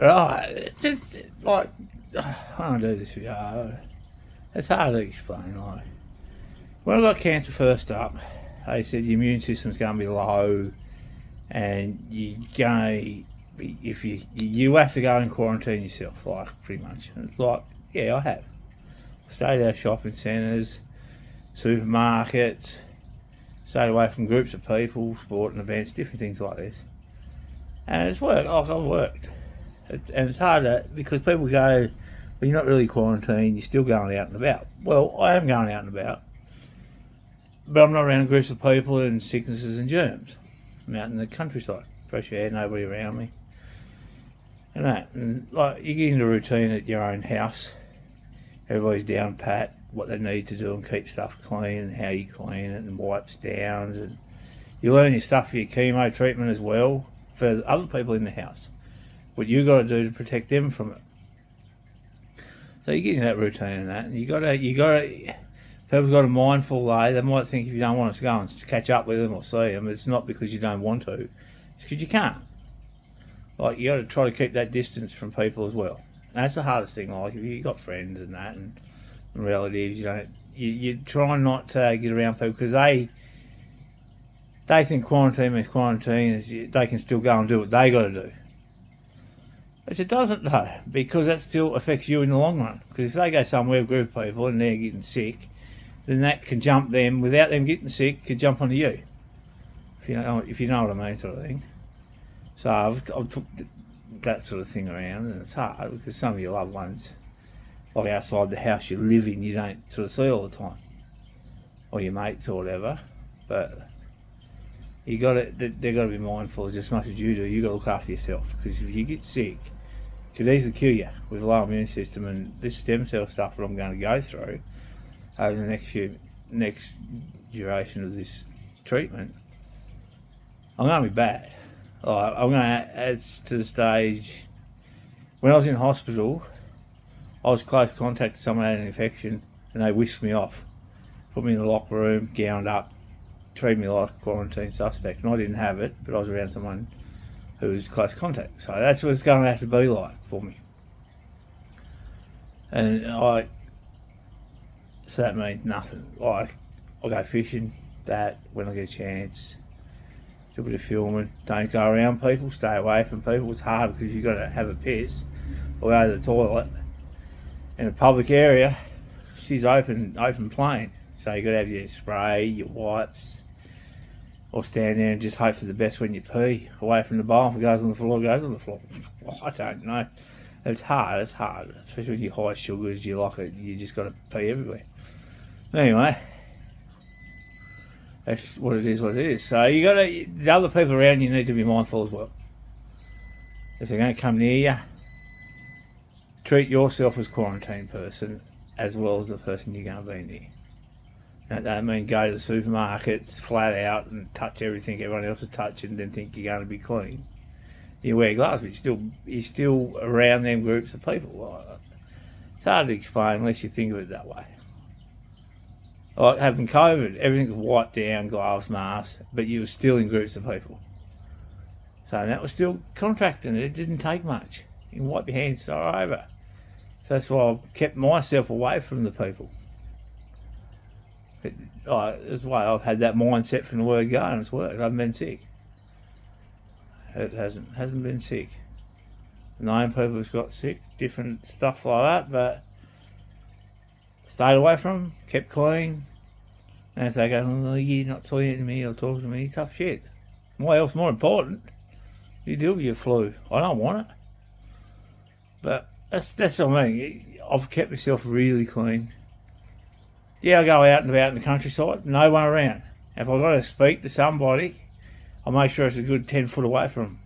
Right, it's just like, I don't do this video. It's hard to explain. Like, when I got cancer first up, they said your immune system's going to be low, and you have to go and quarantine yourself, like pretty much. And it's like, yeah, I have. I stayed out of shopping centres, supermarkets, stayed away from groups of people, sporting events, different things like this. And it's worked. I've worked. And it's harder because people go, well, you're not really quarantined, you're still going out and about. Well, I am going out and about, but I'm not around groups of people and sicknesses and germs. I'm out in the countryside, fresh air, nobody around me. And that. And like, you get into a routine at your own house. Everybody's down pat, what they need to do and keep stuff clean and how you clean it and wipes downs. And you learn your stuff for your chemo treatment as well for other people in the house. What you got to do to protect them from it. So you get in that routine and that, and you got to. People's got a mindful way. They might think if you don't want us to go and catch up with them or see them, it's not because you don't want to, it's because you can't. Like, you got to try to keep that distance from people as well. And that's the hardest thing. Like, if you got friends and that and relatives, you try not to get around people because they think quarantine means quarantine. They can still go and do what they got to do. Which it doesn't though, because that still affects you in the long run. Because if they go somewhere with a group of people and they're getting sick, then that can jump them, without them getting sick, could jump onto you. If you know what I mean, sort of thing. So I've took that sort of thing around, and it's hard because some of your loved ones, like outside the house you live in, you don't sort of see all the time, or your mates or whatever. But they've got to be mindful just as much as you do. You got to look after yourself, because if you get sick, it could easily kill you with a low immune system. And this stem cell stuff that I'm going to go through over the next duration of this treatment, I'm going to be bad. I'm going to add to the stage. When I was in hospital, I was close contact to someone who had an infection, and they whisked me off, put me in the locker room, gowned up, treated me like a quarantine suspect. And I didn't have it, but I was around someone who was close contact. So that's what it's going to have to be like for me. And so that means nothing. Like, I'll go fishing, that when I get a chance. Do a bit of filming. Don't go around people, stay away from people. It's hard because you've got to have a piss or go to the toilet. In a public area, she's open plain. So you got to have your spray, your wipes, or stand there and just hope for the best when you pee. Away from the bowl, if it goes on the floor, it goes on the floor. I don't know. It's hard, especially with your high sugars. You just got to pee everywhere. Anyway, that's what it is. So the other people around you need to be mindful as well. If they're going to come near you, treat yourself as quarantine person as well as the person you're going to be near. That don't mean go to the supermarkets flat out and touch everything everyone else is touching and then think you're going to be clean. You wear gloves, but you're still around them groups of people. It's hard to explain unless you think of it that way. Like having COVID, everything was wiped down, gloves, masks, but you were still in groups of people. So that was still contracting. It didn't take much. You can wipe your hands all over. So that's why I've kept myself away from the people. That's why I've had that mindset from the word go, and it's worked. I haven't been sick. It hasn't been sick. Known people who've got sick, different stuff like that, but stayed away from them, kept clean. And if they go, oh, you're not talking to me or talking to me, tough shit. What else more important? You deal with your flu. I don't want it. But that's what I mean. I've kept myself really clean. Yeah, I go out and about in the countryside, no one around. If I've got to speak to somebody, I'll make sure it's a good 10 foot away from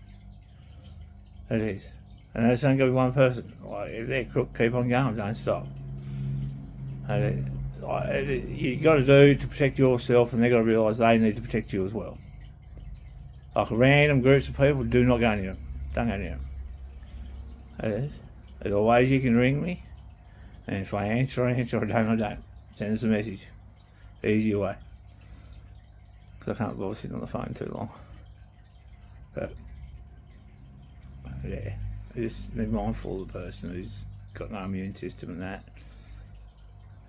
them. It is. And there's only got to be one person. Like, if they're crook, keep on going, don't stop. You got to do to protect yourself, and they've got to realise they need to protect you as well. Like random groups of people, do not go near them. Don't go near them. It is. There's always you can ring me, and if I answer, I answer. I don't. Send us a message. The easier way. Because I can't bother sitting on the phone too long. But yeah, Just be mindful of the person who's got no immune system and that,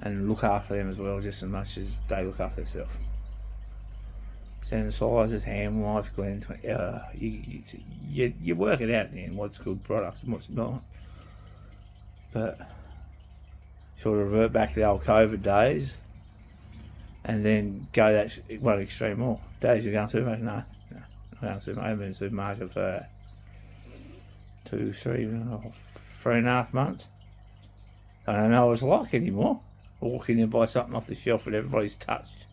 and look after them as well, just as much as they look after themselves. Sanitizers, hand wipe, Glen, you work it out then what's good products and what's not. But sort of revert back to the old COVID days, and then go that one extreme more. Days you're going to the supermarket? No, I'm going to the supermarket. I haven't been to the supermarket for 3.5 months. I don't know what it's like anymore. Walk in and buy something off the shelf that everybody's touched,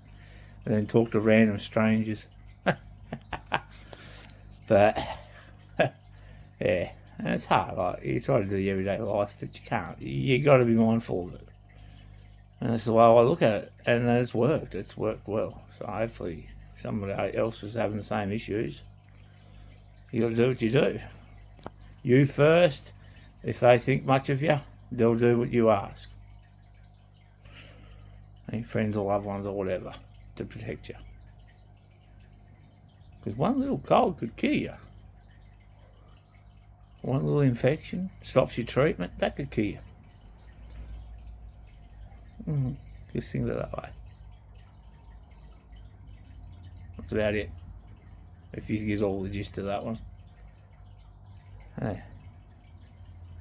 and then talk to random strangers. But yeah, and it's hard. Like, you try to do the everyday life, but you can't. You got to be mindful of it, and that's the way I look at it. And it's worked. It's worked well. So hopefully, somebody else is having the same issues. You got to do what you do. You first. If they think much of you, they'll do what you ask. Any friends or loved ones or whatever, to protect you. Because one little cold could kill you. One little infection stops your treatment, that could kill you. Just think of it that way. That's about it. If you get all the gist of that one. Hey.